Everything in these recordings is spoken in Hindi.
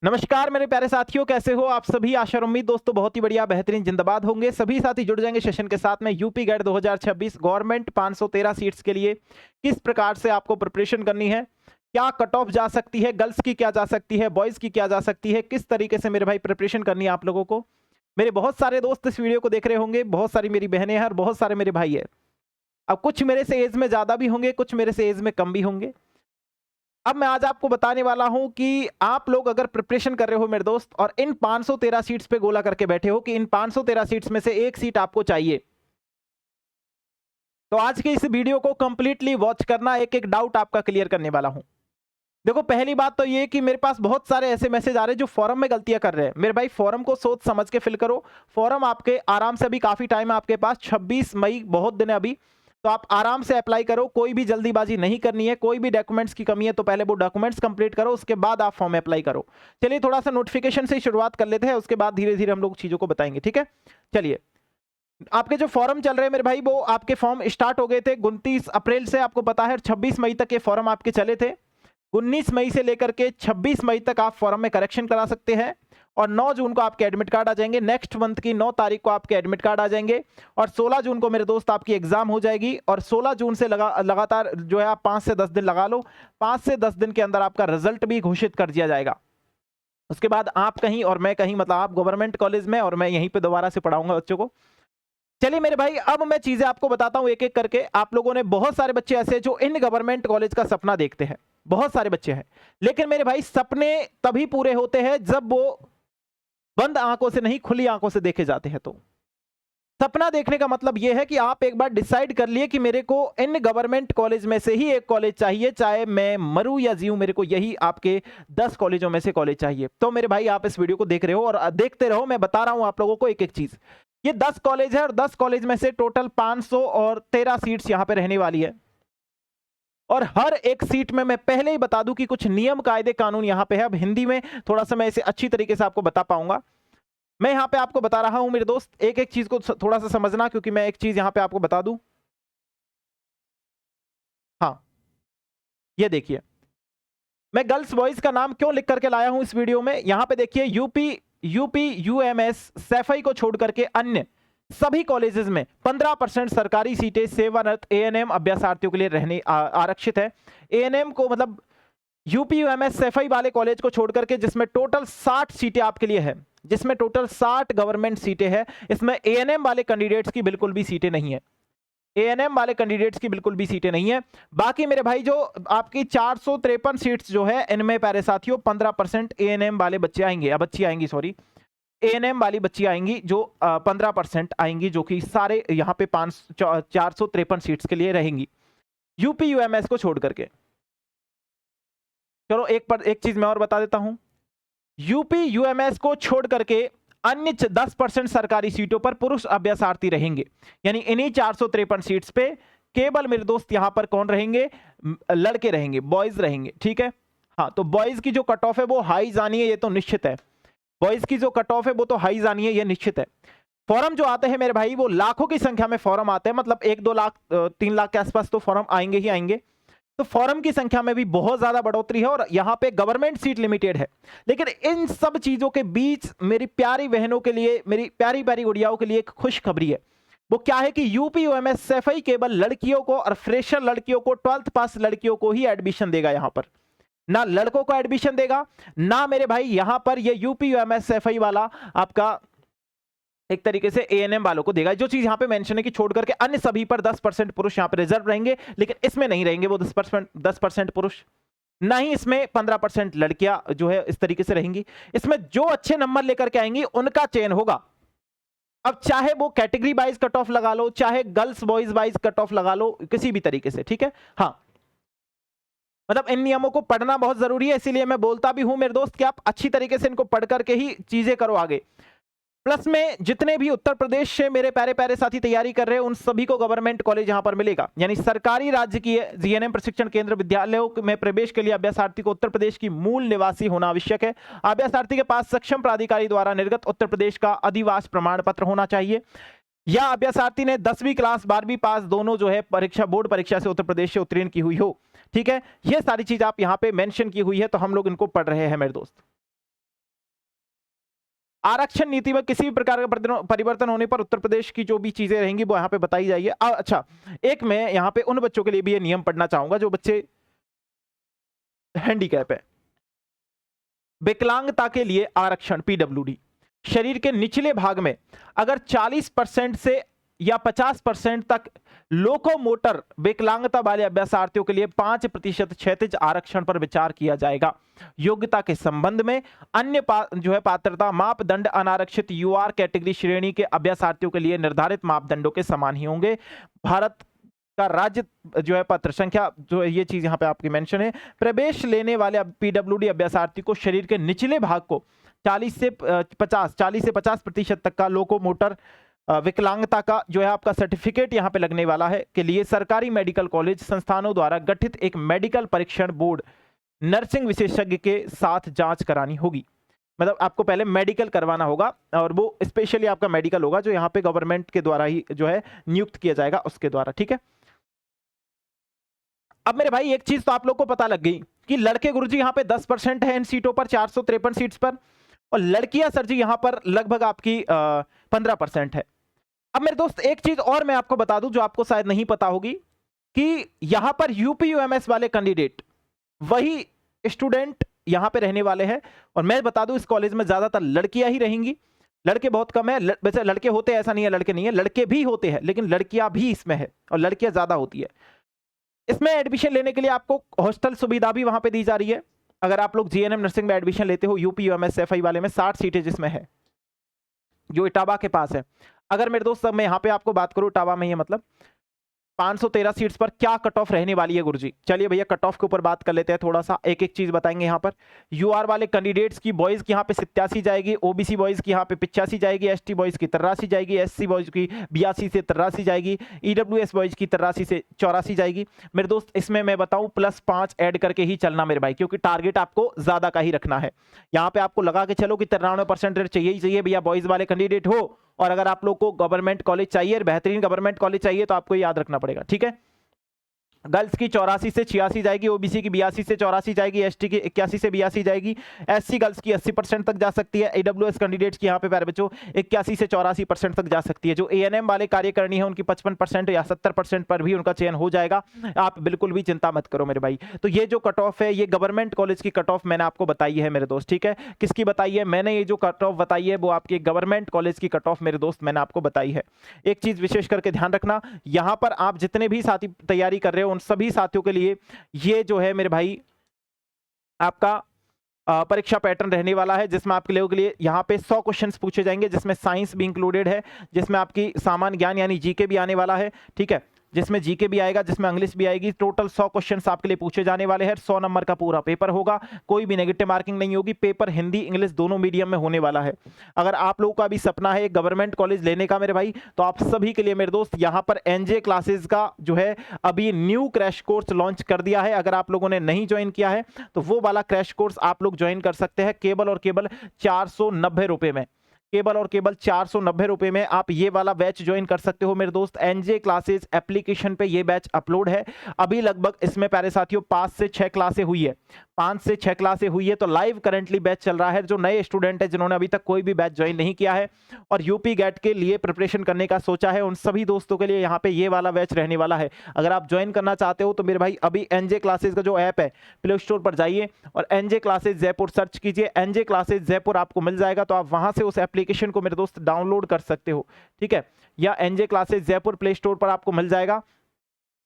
नमस्कार मेरे प्यारे साथियों, कैसे हो आप सभी। आशा और उम्मीद दोस्तों बहुत ही बढ़िया बेहतरीन जिंदाबाद होंगे। सभी साथी जुड़ जाएंगे सेशन के साथ में। यूपी गाइड 2026 गवर्नमेंट 513 सीट्स के लिए किस प्रकार से आपको प्रिपरेशन करनी है, क्या कट ऑफ जा सकती है, गर्ल्स की क्या जा सकती है, बॉयज की क्या जा सकती है, किस तरीके से मेरे भाई प्रिपरेशन करनी है आप लोगों को। मेरे बहुत सारे दोस्त इस वीडियो को देख रहे होंगे, बहुत सारी मेरी बहनें हैं और बहुत सारे मेरे भाई है। अब कुछ मेरे से एज में ज्यादा भी होंगे, कुछ मेरे से एज में कम भी होंगे। अब मैं आज आपको बताने वाला हूं कि आप लोग अगर प्रिपरेशन कर रहे हो मेरे दोस्त और इन 513 सीट्स पे गोला करके बैठे हो कि इन 513 सीट्स में से एक सीट आपको चाहिए, तो आज के इस वीडियो को कंप्लीटली वॉच करना। एक एक डाउट आपका क्लियर करने वाला हूं। देखो, पहली बात तो ये कि मेरे पास बहुत सारे ऐसे मैसेज आ रहे हैं जो फॉरम में गलतियां कर रहे हैं। मेरे भाई, फॉरम को सोच समझ के फिल करो। फॉरम आपके आराम से, अभी काफी टाइम है आपके पास, 26 मई बहुत दिन है अभी, तो आप आराम से अप्लाई करो। कोई भी जल्दीबाजी नहीं करनी है। कोई भी डॉक्यूमेंट्स की कमी है तो पहले वो डॉक्यूमेंट्स कंप्लीट करो, उसके बाद आप फॉर्म अप्लाई करो। चलिए थोड़ा सा नोटिफिकेशन से शुरुआत कर लेते हैं, उसके बाद धीरे धीरे हम लोग चीजों को बताएंगे, ठीक है। चलिए, आपके जो फॉर्म चल रहे हैं मेरे भाई, वो आपके फॉर्म स्टार्ट हो गए थे 29 अप्रैल से, आपको पता है। 26 मई तक ये फॉर्म आपके चले थे। 19 मई से लेकर के 26 मई तक आप फॉर्म में करेक्शन करा सकते हैं और 9 जून को आपके एडमिट कार्ड आ जाएंगे। नेक्स्ट मंथ की 9 तारीख को आपके एडमिट कार्ड आ जाएंगे और 16 जून को मेरे दोस्त आपकी एग्जाम हो जाएगी। और 16 जून से लगातार जो है आप 5 से 10 दिन लगा लो। 5 से 10 दिन के अंदर आपका रिजल्ट भी घोषित कर दिया जाएगा। उसके बाद आप कहीं और मैं कहीं, मतलब आप गवर्नमेंट कॉलेज में और मैं यहीं पे दोबारा से पढ़ाऊंगा बच्चों को। चलिए मेरे भाई, अब मैं चीजें आपको बताता हूं एक एक करके। आप लोगों ने, बहुत सारे बच्चे ऐसे हैं जो इन गवर्नमेंट कॉलेज का सपना देखते हैं, बहुत सारे बच्चे हैं। लेकिन मेरे भाई, सपने तभी पूरे होते हैं जब वो बंद आंखों से नहीं, खुली आंखों से देखे जाते हैं। तो सपना देखने का मतलब यह है कि आप एक बार डिसाइड कर लिए कि मेरे को इन गवर्नमेंट कॉलेज में से ही एक कॉलेज चाहिए, चाहे मैं मरूं या जीऊं, मेरे को यही आपके 10 कॉलेजों में से कॉलेज चाहिए। तो मेरे भाई, आप इस वीडियो को देख रहे हो और देखते रहो, मैं बता रहा हूं आप लोगों को एक एक चीज। ये 10 कॉलेज है और 10 कॉलेज में से टोटल 513 सीट्स यहां पे रहने वाली है। और हर एक सीट में मैं पहले ही बता दूं कि कुछ नियम कायदे कानून यहां पे है। अब हिंदी में थोड़ा सा मैं इसे अच्छी तरीके से आपको बता पाऊंगा। मैं यहां पे आपको बता रहा हूं मेरे दोस्त, एक एक चीज को थोड़ा सा समझना, क्योंकि मैं एक चीज यहां पे आपको बता दूं। हाँ, ये देखिए, मैं गर्ल्स बॉयज का नाम क्यों लिख करके लाया हूं इस वीडियो में। यहां पे देखिए, यूपी यूएमएस सैफई को छोड़ करके अन्य सभी कॉलेजेस में 15% सरकारी सीटें सेवारत एएनएम अभ्यासार्थियों के लिए रहने आरक्षित है। एएनएम को मतलब यूपी यूएमएस सैफई वाले कॉलेज को छोड़ करके, जिसमें टोटल 60 सीटें आपके लिए है, जिसमें टोटल 60 गवर्नमेंट सीटें हैं, इसमें एएनएम वाले कैंडिडेट्स की बिल्कुल भी सीटें नहीं है। एएनएम वाले कैंडिडेट्स की बिल्कुल भी सीटें नहीं है। बाकी मेरे भाई, जो आपकी 453 सीट्स जो है, इनमें प्यारे साथियों 15% एएनएम वाले बच्चे आएंगे, या बच्ची आएंगी, सॉरी, एएनएम वाली बच्ची आएंगी, जो 15% आएंगी, जो कि सारे यहाँ पे 453 सीट्स के लिए रहेंगी, यूपी यूएमएस को छोड़ करके। चलो एक चीज मैं और बता देता हूं। यूपी यूएमएस को छोड़ करके अन्य 10% सरकारी सीटों पर पुरुष अभ्यासार्थी रहेंगे। यानी इन्हीं 453 सीट्स पे केवल मेरे दोस्त यहां पर कौन रहेंगे, लड़के रहेंगे, बॉयज रहेंगे, ठीक है। हाँ, तो बॉयज की जो कट ऑफ है वो हाई जानी है, ये तो निश्चित है। बॉयज की जो कट ऑफ है वो तो हाई जानी है, ये निश्चित है। फॉरम जो आते हैं मेरे भाई, वो लाखों की संख्या में फॉरम आते हैं, मतलब 1-2 लाख 3 लाख के आसपास तो फॉरम आएंगे ही आएंगे। तो फॉरम की संख्या में भी बहुत ज्यादा बढ़ोतरी है और यहां पे गवर्नमेंट सीट लिमिटेड है। लेकिन इन सब चीजों के बीच मेरी प्यारी बहनों के लिए, मेरी प्यारी प्यारी गुड़ियाओं के लिए एक खुशखबरी है। वो क्या है कि यूपी यूएमएस सैफई केवल लड़कियों को और फ्रेशर लड़कियों को, 12th पास लड़कियों को ही एडमिशन देगा यहां पर, ना लड़कों को एडमिशन देगा, ना मेरे भाई यहां पर ये यूपी यूएमएस सैफई वाला आपका एक तरीके से एएनएम वालों को देगा। जो चीज यहां पे मेंशन है कि छोड़ करके अन्य सभी पर 10% पुरुष यहां पे रिजर्व रहेंगे, लेकिन इसमें नहीं रहेंगे वो 10% पुरुष, ना ही इसमें 15% लड़कियां जो है इस तरीके से रहेंगी। इसमें जो अच्छे नंबर लेकर के आएंगी उनका चयन होगा। अब चाहे वो कैटेगरी वाइज कट ऑफ लगा लो, चाहे girls boys wise cut off लगा लो, किसी भी तरीके से, ठीक है। हाँ, मतलब इन नियमों को पढ़ना बहुत जरूरी है, इसीलिए मैं बोलता भी हूं मेरे दोस्त कि आप अच्छी तरीके से इनको पढ़ करके ही चीजें करो आगे। प्लस में जितने भी उत्तर प्रदेश से मेरे प्यारे प्यारे साथी तैयारी कर रहे हैं, उन सभी को गवर्नमेंट कॉलेज यहां पर मिलेगा। यानी सरकारी राज्य की जीएनएम प्रशिक्षण केंद्र विद्यालयों में प्रवेश के लिए अभ्यासार्थी को उत्तर प्रदेश की मूल निवासी होना आवश्यक है। अभ्यासार्थी के पास सक्षम प्राधिकारी द्वारा निर्गत उत्तर प्रदेश का अधिवास प्रमाण पत्र होना चाहिए, या अभ्यासार्थी ने 10वीं क्लास 12वीं पास दोनों जो है परीक्षा, बोर्ड परीक्षा से उत्तर प्रदेश से उत्तीर्ण की हुई हो। ठीक है, ये सारी चीज आप यहाँ पे मेंशन की हुई है, तो हम लोग इनको पढ़ रहे हैं मेरे दोस्त। आरक्षण नीति में किसी भी प्रकार का परिवर्तन होने पर उत्तर प्रदेश की जो भी चीजें रहेंगी वो यहाँ पे बताई जाएगी। अच्छा, एक मैं यहाँ पे उन बच्चों के लिए भी ये नियम पढ़ना चाहूंगा जो बच्चे हैंडीकैप है। विकलांगता के लिए आरक्षण पीडब्ल्यूडी, शरीर के निचले भाग में अगर 40% से या 50% तक लोकोमोटर विकलांगता वाले अभ्यासार्थियों के लिए 5% क्षैतिज आरक्षण पर विचार किया जाएगा। योग्यता के संबंध में अन्य जो है पात्रता मापदंड अनारक्षित यूआर कैटेगरी श्रेणी के अभ्यासार्थियों के लिए निर्धारित मापदंडों के समान ही होंगे। भारत का राज्य जो है पत्र संख्या, जो ये चीज यहाँ पे आपकी मेंशन है, प्रवेश लेने वाले पीडब्ल्यूडी अभ्यासार्थी को शरीर के निचले भाग को 40 से 50% तक का लोकोमोटर विकलांगता का जो है आपका सर्टिफिकेट यहाँ पे लगने वाला है के लिए सरकारी मेडिकल कॉलेज संस्थानों द्वारा गठित एक मेडिकल परीक्षण बोर्ड नर्सिंग विशेषज्ञ के साथ जांच करानी होगी। मतलब आपको पहले मेडिकल करवाना होगा और वो स्पेशली आपका मेडिकल होगा जो यहाँ पे गवर्नमेंट के द्वारा ही जो है नियुक्त किया जाएगा उसके द्वारा, ठीक है। अब मेरे भाई एक चीज तो आप लोग को पता लग गई कि लड़के गुरुजी यहाँ पे 10% है इन सीटों पर, 453 सीट्स पर, और लड़कियां सर जी यहाँ पर लगभग आपकी 15% है। अब मेरे दोस्त एक चीज और मैं आपको बता दूं जो आपको शायद नहीं पता होगी कि यहां पर यूपीयूएमएस वाले कैंडिडेट वही स्टूडेंट यहां पे रहने वाले हैं। और मैं बता दूं इस कॉलेज में ज्यादातर लड़कियां ही रहेंगी, लड़के बहुत कम है। वैसे लड़के होते हैं, ऐसा नहीं है लड़के नहीं है, लड़के भी होते हैं, लेकिन लड़कियां भी इसमें है और लड़कियां ज्यादा होती है। इसमें एडमिशन लेने के लिए आपको हॉस्टल सुविधा भी वहां पे दी जा रही है। अगर आप लोग जीएनएम नर्सिंग में एडमिशन लेते हो यूपीयूएमएस एफआई वाले में 60 सीटें जिसमें है, जो इटावा के पास है। अगर मेरे दोस्त मैं यहाँ पे आपको बात करूँ इटावा में, ये मतलब 513 सीट्स पर क्या कट ऑफ रहने वाली है गुरुजी। चलिए भैया कट ऑफ के ऊपर बात कर लेते हैं, थोड़ा सा एक एक चीज बताएंगे। यहाँ पर यूआर वाले कैंडिडेट्स की बॉयज की यहाँ पे 87 जाएगी, ओबीसी बॉयज की यहाँ पे 85 जाएगी, एसटी बॉयज की 83 जाएगी, एससी बॉयज की 82 से 83 जाएगी, ईडब्ल्यूएस बॉयज की 83 से 84 जाएगी। मेरे दोस्त इसमें मैं बताऊं +5 ऐड करके ही चलना मेरे भाई, क्योंकि टारगेट आपको ज्यादा का ही रखना है। यहाँ पे आपको लगा के चलो कि 93% चाहिए ही चाहिए भैया बॉयज वाले कैंडिडेट हो। और अगर आप लोग को गवर्नमेंट कॉलेज चाहिए, बेहतरीन गवर्नमेंट कॉलेज चाहिए, तो आपको याद रखना पड़ेगा, ठीक है। गर्ल्स की 84 से 86 जाएगी, ओबीसी की 82 से 84 जाएगी, एसटी की 81 से 82 जाएगी, एससी गर्ल्स की 80% तक जा सकती है, ईडब्ल्यूएस कैंडिडेट्स की यहाँ पे प्यारे बच्चों 81 से 84% तक जा सकती है। जो एएनएम वाले कार्यकारिणी है उनकी 55% या 70% पर भी उनका चयन हो जाएगा। आप बिल्कुल भी चिंता मत करो मेरे भाई। तो ये जो कट ऑफ है ये गवर्नमेंट कॉलेज की कट ऑफ मैंने आपको बताई है मेरे दोस्त, ठीक है। किसकी बताई है मैंने? ये जो कट ऑफ बताई है वो आपकी गवर्नमेंट कॉलेज की कट ऑफ मेरे दोस्त मैंने आपको बताई है। एक चीज विशेष करके ध्यान रखना, यहाँ पर आप जितने भी साथी तैयारी कर रहे हो उन सभी साथियों के लिए ये जो है मेरे भाई आपका परीक्षा पैटर्न रहने वाला है, जिसमें आपके लोगों के लिए यहाँ पे 100 क्वेश्चंस पूछे जाएंगे, जिसमें साइंस भी इंक्लूडेड है, जिसमें आपकी सामान्य ज्ञान यानी जीके भी आने वाला है, ठीक है, जिसमें जीके भी आएगा, जिसमें इंग्लिश भी आएगी। टोटल 100 क्वेश्चंस आपके लिए पूछे जाने वाले हैं। 100 नंबर का पूरा पेपर होगा, कोई भी नेगेटिव मार्किंग नहीं होगी। पेपर हिंदी इंग्लिश दोनों मीडियम में होने वाला है। अगर आप लोगों का भी सपना है गवर्नमेंट कॉलेज लेने का मेरे भाई, तो आप सभी के लिए मेरे दोस्त यहाँ पर एनजे क्लासेस का जो है अभी न्यू क्रैश कोर्स लॉन्च कर दिया है। अगर आप लोगों ने नहीं ज्वाइन किया है तो वो वाला क्रैश कोर्स आप लोग ज्वाइन कर सकते हैं केवल और केवल 490 रुपए में। केवल और केवल 490 रुपए में आप ये वाला बैच ज्वाइन कर सकते हो मेरे दोस्त। एनजे क्लासेस एप्लीकेशन पे ये बैच अपलोड है। अभी लगभग इसमें प्यारे साथियों 5 से 6 क्लासें हुई है, 5 से 6 क्लासें हुई है। तो लाइव करंटली बैच चल रहा है। जो नए स्टूडेंट है जिन्होंने अभी तक कोई भी बैच ज्वाइन नहीं किया है और यूपी गेट के लिए प्रिपरेशन करने का सोचा है, उन सभी दोस्तों के लिए यहाँ पे ये वाला बैच रहने वाला है। अगर आप ज्वाइन करना चाहते हो तो मेरे भाई अभी एनजे क्लासेस का जो ऐप है प्ले स्टोर पर जाइए और एनजे क्लासेस जयपुर सर्च कीजिए। एनजे क्लासेस जयपुर आपको मिल जाएगा, तो आप वहां से उस एप्लीकेशन को मेरे दोस्त डाउनलोड कर सकते हो, ठीक है। या NJ classes Jaipur play store पर आपको मिल जाएगा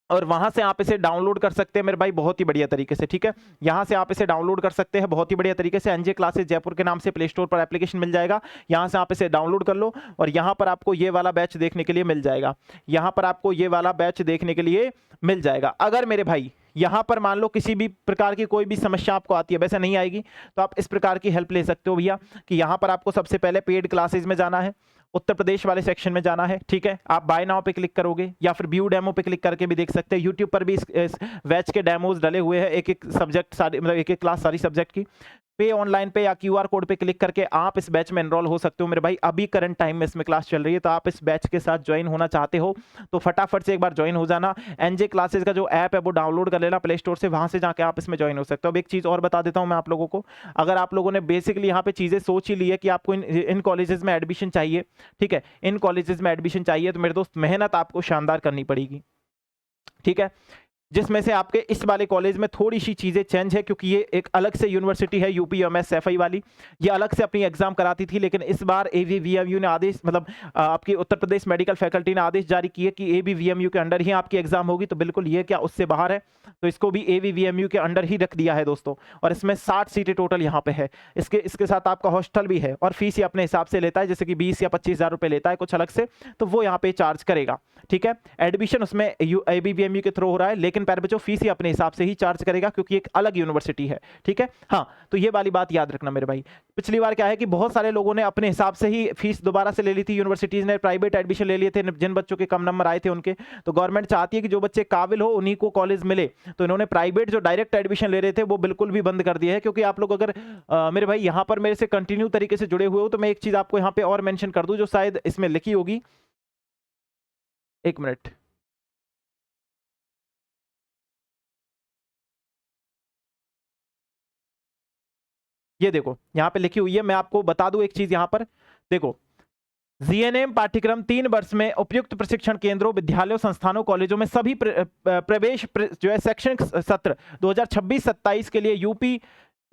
और वहां से आप इसे डाउनलोड कर सकते हैं मेरे भाई बहुत ही बढ़िया तरीके से, ठीक है। यहां से आप इसे डाउनलोड कर सकते हैं बहुत ही बढ़िया तरीके से। एनजे क्लासेस जयपुर के नाम से प्ले स्टोर पर एप्लीकेशन मिल जाएगा, यहां से आप इसे डाउनलोड कर लो और यहां पर आपको ये वाला बैच देखने के लिए मिल जाएगा। यहां पर आपको ये वाला बैच देखने के लिए मिल जाएगा। अगर मेरे भाई यहां पर मान लो किसी भी प्रकार की कोई भी समस्या आपको आती है, वैसे नहीं आएगी, तो आप इस प्रकार की हेल्प ले सकते हो भैया कि यहां पर आपको सबसे पहले पेड क्लासेज में जाना है, उत्तर प्रदेश वाले सेक्शन में जाना है, ठीक है। आप बाय नाउ पे क्लिक करोगे या फिर व्यू डेमो पे क्लिक करके भी देख सकते हैं। यूट्यूब पर भी इस बैच के डेमोज डले हुए हैं, एक एक सब्जेक्ट सारी मतलब एक एक क्लास सारी सब्जेक्ट की। पे ऑनलाइन पे या क्यूआर कोड पे क्लिक करके आप इस बैच में एनरोल हो सकते हो मेरे भाई। अभी करंट टाइम में इसमें क्लास चल रही है, तो आप इस बैच के साथ ज्वाइन होना चाहते हो तो फटाफट से एक बार ज्वाइन हो जाना। एनजे क्लासेस का जो ऐप है वो डाउनलोड कर लेना प्ले स्टोर से, वहां से जाके आप इसमें ज्वाइन हो सकते हो। अब एक चीज और बता देता हूं मैं आप लोगों को, अगर आप लोगों ने बेसिकली यहाँ पे चीजें सोच ही ली है कि आपको इन कॉलेजेस में एडमिशन चाहिए, ठीक है, इन कॉलेजेस में एडमिशन चाहिए, तो मेरे दोस्त मेहनत आपको शानदार करनी पड़ेगी, ठीक है। जिसमें से आपके इस वाले कॉलेज में थोड़ी सी चीजें चेंज है, क्योंकि ये एक अलग से यूनिवर्सिटी है यूपीएमएस एफआई वाली, ये अलग से अपनी एग्जाम कराती थी, लेकिन इस बार एबीवीएमयू ने आदेश, मतलब आपकी उत्तर प्रदेश मेडिकल फैकल्टी ने आदेश जारी किए कि एबीवीएमयू के अंडर ही आपकी एग्जाम होगी। तो बिल्कुल ये क्या उससे बाहर है, तो इसको भी एबीवीएमयू के अंडर ही रख दिया है दोस्तों। और इसमें 60 सीटें टोटल यहाँ पे है। इसके साथ आपका हॉस्टल भी है, और फीस ये अपने हिसाब से लेता है, जैसे कि 20 या 25,000 रुपए लेता है कुछ अलग से, तो वो यहाँ पे चार्ज करेगा, ठीक है। एडमिशन उसमें एबीवीएमयू के थ्रू हो रहा है, लेकिन प्यारे बच्चों फीस ही अपने हिसाब से ही चार्ज करेगा, क्योंकि एक अलग यूनिवर्सिटी है, ठीक है। हाँ, तो ये वाली बात याद रखना मेरे भाई। पिछली बार क्या है कि बहुत सारे लोगों ने अपने हिसाब से ही फीस दोबारा से ले ली थी, यूनिवर्सिटीज ने प्राइवेट एडमिशन ले लिए थे, जिन बच्चों के कम नंबर आए थे उनके। तो गवर्नमेंट चाहती है कि जो बच्चे काबिल हो उन्हीं को कॉलेज मिले, तो इन्होंने प्राइवेट जो डायरेक्ट एडमिशन ले रहे थे वो बिल्कुल भी बंद कर दिया है। क्योंकि आप लोग अगर मेरे भाई यहाँ पर मेरे से कंटिन्यू तरीके से जुड़े हुए हो, तो मैं एक चीज आपको यहाँ पे और मेंशन कर दूं जो शायद इसमें लिखी होगी, एक मिनट, ये देखो यहाँ पे लिखी हुई है, मैं आपको बता दूं एक चीज यहाँ पर देखो। जीएनएम पाठ्यक्रम 3 वर्ष में उपयुक्त प्रशिक्षण केंद्रों, विद्यालयों, संस्थानों, कॉलेजों में सभी प्रवेश जो है शैक्षणिक सत्र 2026-27 के लिए यूपी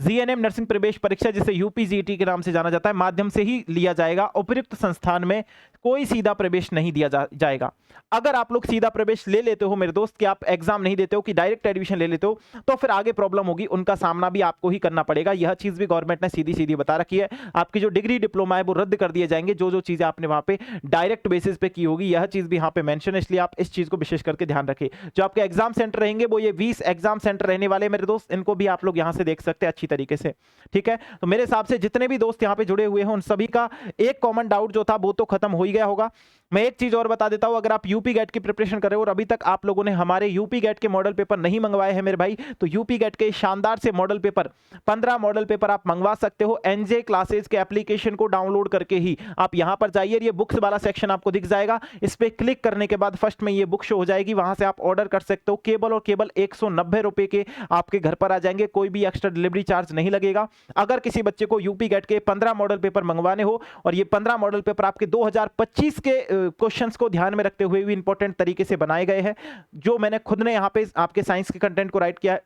जीएनएम नर्सिंग प्रवेश परीक्षा, जिसे यूपीजीटी के नाम से जाना जाता है, माध्यम से ही लिया जाएगा। उपयुक्त संस्थान में कोई सीधा प्रवेश नहीं दिया जाएगा। अगर आप लोग सीधा प्रवेश ले लेते हो मेरे दोस्त, कि आप एग्जाम नहीं देते हो, कि डायरेक्ट एडमिशन ले लेते हो, तो फिर आगे प्रॉब्लम होगी, उनका सामना भी आपको ही करना पड़ेगा। यह चीज भी गवर्नमेंट ने सीधी सीधी बता रखी है। आपकी जो डिग्री डिप्लोमा है वो रद्द कर दिए जाएंगे, जो जो चीजें आपने वहां पे डायरेक्ट बेसिस पे की होगी, यह चीज भी यहाँ पे मेंशन है। इसलिए आप इस चीज को विशेष करके ध्यान रखें। जो आपके एग्जाम सेंटर रहेंगे वो ये 20 एग्जाम सेंटर रहने वाले मेरे दोस्त, इनको भी आप लोग यहाँ से देख सकते हैं अच्छी तरीके से, ठीक है। तो मेरे हिसाब से जितने भी दोस्त यहाँ पे जुड़े हुए हैं उन सभी का एक कॉमन डाउट जो था वो तो खत्म हो ही गया होगा। मैं एक चीज और बता देता हूं, अगर आप यूपी गेट की प्रिपरेशन कर रहे हो और अभी तक आप लोगों ने हमारे यूपी गेट के मॉडल पेपर नहीं मंगवाए हैं मेरे भाई, तो यूपी गेट के शानदार से मॉडल पेपर 15 मॉडल पेपर आप मंगवा सकते हो एनजे क्लासेस के एप्लीकेशन को डाउनलोड करके ही। आप यहां पर जाइए, ये बुक्स वाला सेक्शन आपको दिख जाएगा, इस पे क्लिक करने के बाद फर्स्ट में ये बुक शो हो जाएगी, वहां से आप ऑर्डर कर सकते हो। केवल और केवल 190 रुपए के आपके घर पर आ जाएंगे, कोई भी एक्स्ट्रा डिलीवरी चार्ज नहीं लगेगा। अगर किसी बच्चे को यूपी गेट के 15 मॉडल पेपर मंगवाने हो, और ये 15 मॉडल पेपर आपके 2025 के क्वेश्चंस को ध्यान में रखते हुए भी इंपॉर्टेंट तरीके से बनाए गए हैं, जो मैंने खुद ने यहाँ पे आपके साइंस के कंटेंट को राइट किया है,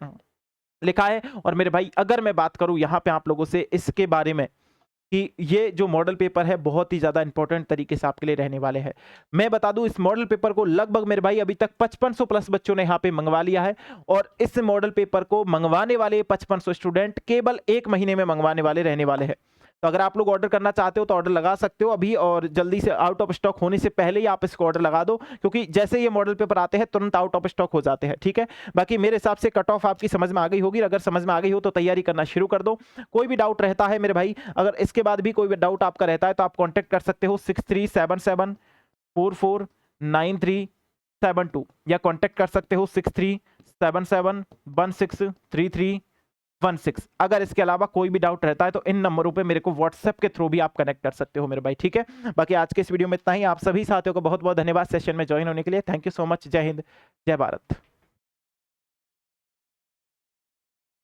लिखा है। और मेरे भाई अगर मैं बात करूं यहाँ पे आप लोगों से इसके बारे में कि ये जो मॉडल पेपर है बहुत ही ज्यादा इंपॉर्टेंट तरीके से आपके लिए रहने वाले हैं, मैं बता दूं इस मॉडल पेपर को लगभग मेरे भाई अभी तक 5500 प्लस बच्चों ने यहाँ पे मंगवा लिया है। और इस मॉडल पेपर को मंगवाने वाले 5500 स्टूडेंट केवल 1 महीने में मंगवाने वाले रहने वाले हैं। तो अगर आप लोग ऑर्डर करना चाहते हो तो ऑर्डर लगा सकते हो अभी, और जल्दी से आउट ऑफ स्टॉक होने से पहले ही आप इसको ऑर्डर लगा दो, क्योंकि जैसे ये मॉडल पेपर आते हैं तुरंत आउट ऑफ स्टॉक हो जाते हैं, ठीक है। बाकी मेरे हिसाब से कट ऑफ आपकी समझ में आ गई होगी, अगर समझ में आ गई हो तो तैयारी करना शुरू कर दो। कोई भी डाउट रहता है मेरे भाई, अगर इसके बाद भी कोई भी डाउट आपका रहता है तो आप कॉन्टेक्ट कर सकते हो 6377449372, या कॉन्टेक्ट कर सकते हो 6377163316। अगर इसके अलावा कोई भी डाउट रहता है तो इन नंबरों पे मेरे को व्हाट्सएप के थ्रू भी आप कनेक्ट कर सकते हो मेरे भाई, ठीक है। बाकी आज के इस वीडियो में इतना ही। आप सभी साथियों को बहुत बहुत धन्यवाद सेशन में ज्वाइन होने के लिए। Thank you so much. जय हिंद, जय भारत।